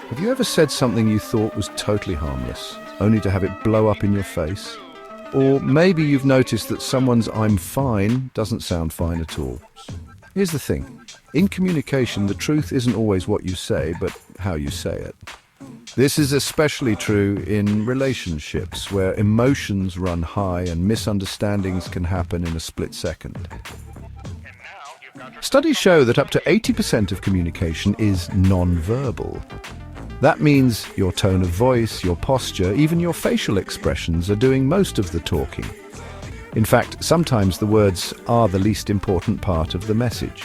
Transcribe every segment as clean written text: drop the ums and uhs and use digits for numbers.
Have you ever said something you thought was totally harmless, only to have it blow up in your face? Or maybe you've noticed that someone's "I'm fine" doesn't sound fine at all. Here's the thing. In communication, the truth isn't always what you say, but how you say it. This is especially true in relationships, where emotions run high and misunderstandings can happen in a split second. Studies show that up to 80% of communication is non-verbal. That means your tone of voice, your posture, even your facial expressions are doing most of the talking. In fact, sometimes the words are the least important part of the message.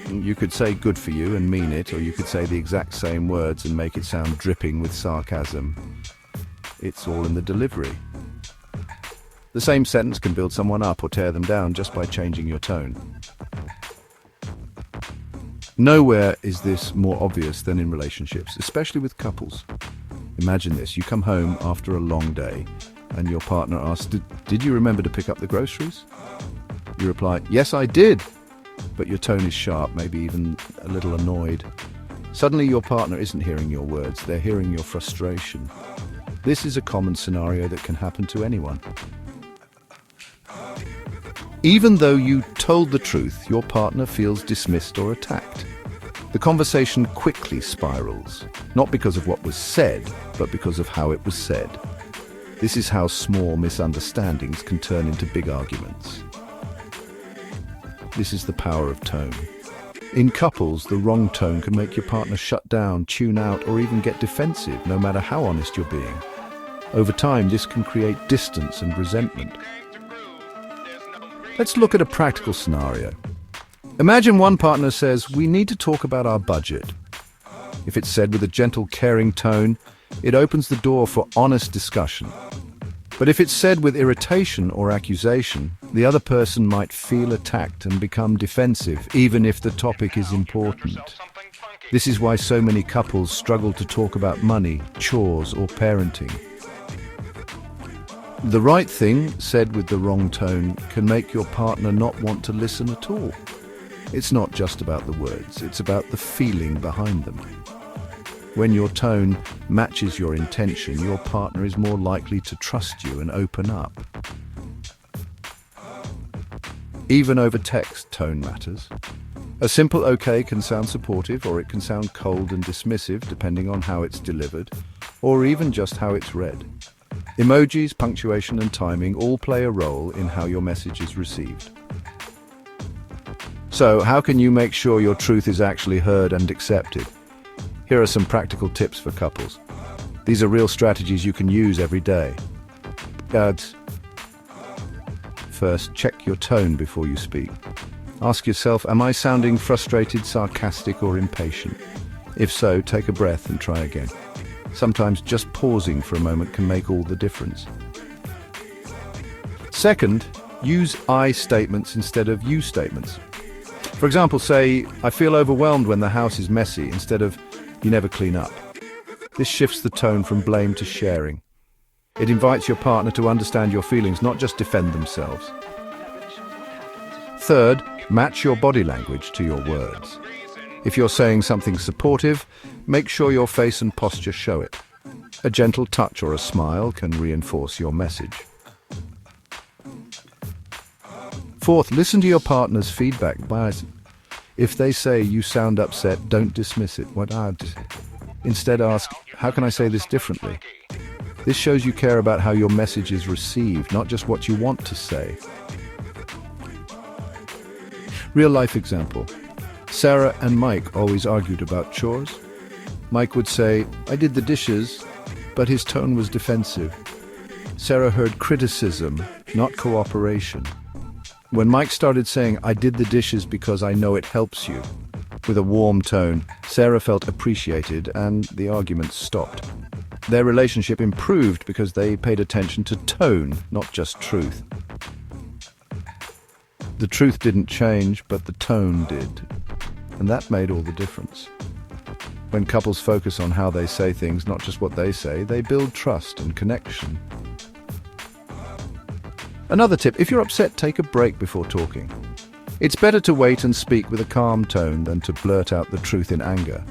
You could say "good for you" and mean it, or you could say the exact same words and make it sound dripping with sarcasm. It's all in the delivery. The same sentence can build someone up or tear them down just by changing your tone. Nowhere is this more obvious than in relationships, especially with couples. Imagine this: you come home after a long day and your partner asks, did you remember to pick up the groceries? You reply, "Yes, I did," but your tone is sharp, maybe even a little annoyed. Suddenly your partner isn't hearing your words, they're hearing your frustration. This is a common scenario that can happen to anyone. Even though you told the truth, your partner feels dismissed or attacked. The conversation quickly spirals, not because of what was said, but because of how it was said. This is how small misunderstandings can turn into big arguments. This is the power of tone. In couples, the wrong tone can make your partner shut down, tune out, or even get defensive, no matter how honest you're being. Over time, this can create distance and resentment. Let's look at a practical scenario. Imagine one partner says, "We need to talk about our budget." If it's said with a gentle, caring tone, it opens the door for honest discussion. But if it's said with irritation or accusation, the other person might feel attacked and become defensive, even if the topic is important. This is why so many couples struggle to talk about money, chores, or parenting. The right thing, said with the wrong tone, can make your partner not want to listen at all. It's not just about the words, it's about the feeling behind them. When your tone matches your intention, your partner is more likely to trust you and open up. Even over text, tone matters. A simple "okay" can sound supportive, or it can sound cold and dismissive, depending on how it's delivered, or even just how it's read. Emojis, punctuation, and timing all play a role in how your message is received. So, how can you make sure your truth is actually heard and accepted? Here are some practical tips for couples. These are real strategies you can use every day. First, check your tone before you speak. Ask yourself, am I sounding frustrated, sarcastic, or impatient? If so, take a breath and try again. Sometimes just pausing for a moment can make all the difference. Second, use "I" statements instead of "you" statements. For example, say, "I feel overwhelmed when the house is messy," instead of "you never clean up." This shifts the tone from blame to sharing. It invites your partner to understand your feelings, not just defend themselves. Third, match your body language to your words. If you're saying something supportive, make sure your face and posture show it. A gentle touch or a smile can reinforce your message. Fourth, listen to your partner's feedback. If they say "you sound upset," don't dismiss it. Instead ask, "How can I say this differently?" This shows you care about how your message is received, not just what you want to say. Real life example. Sarah and Mike always argued about chores. Mike would say, "I did the dishes," but his tone was defensive. Sarah heard criticism, not cooperation. When Mike started saying, "I did the dishes because I know it helps you," with a warm tone, Sarah felt appreciated and the argument stopped. Their relationship improved because they paid attention to tone, not just truth. The truth didn't change, but the tone did. And that made all the difference. When couples focus on how they say things, not just what they say, they build trust and connection. Another tip, if you're upset, take a break before talking. It's better to wait and speak with a calm tone than to blurt out the truth in anger.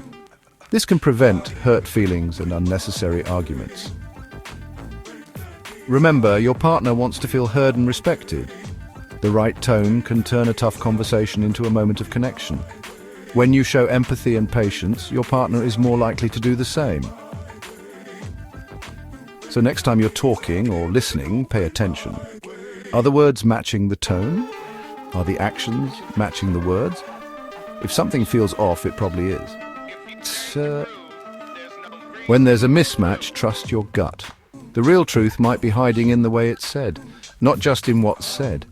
This can prevent hurt feelings and unnecessary arguments. Remember, your partner wants to feel heard and respected. The right tone can turn a tough conversation into a moment of connection. When you show empathy and patience, your partner is more likely to do the same. So next time you're talking or listening, pay attention. Are the words matching the tone? Are the actions matching the words? If something feels off, it probably is. When there's a mismatch, trust your gut. The real truth might be hiding in the way it's said, not just in what's said.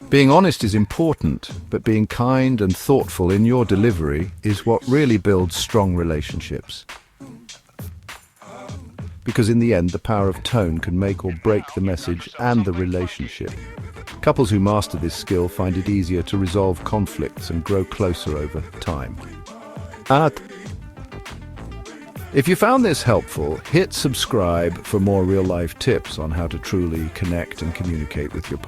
Being honest is important, but being kind and thoughtful in your delivery is what really builds strong relationships. Because in the end, the power of tone can make or break the message and the relationship. Couples who master this skill find it easier to resolve conflicts and grow closer over time. If you found this helpful, hit subscribe for more real-life tips on how to truly connect and communicate with your partner.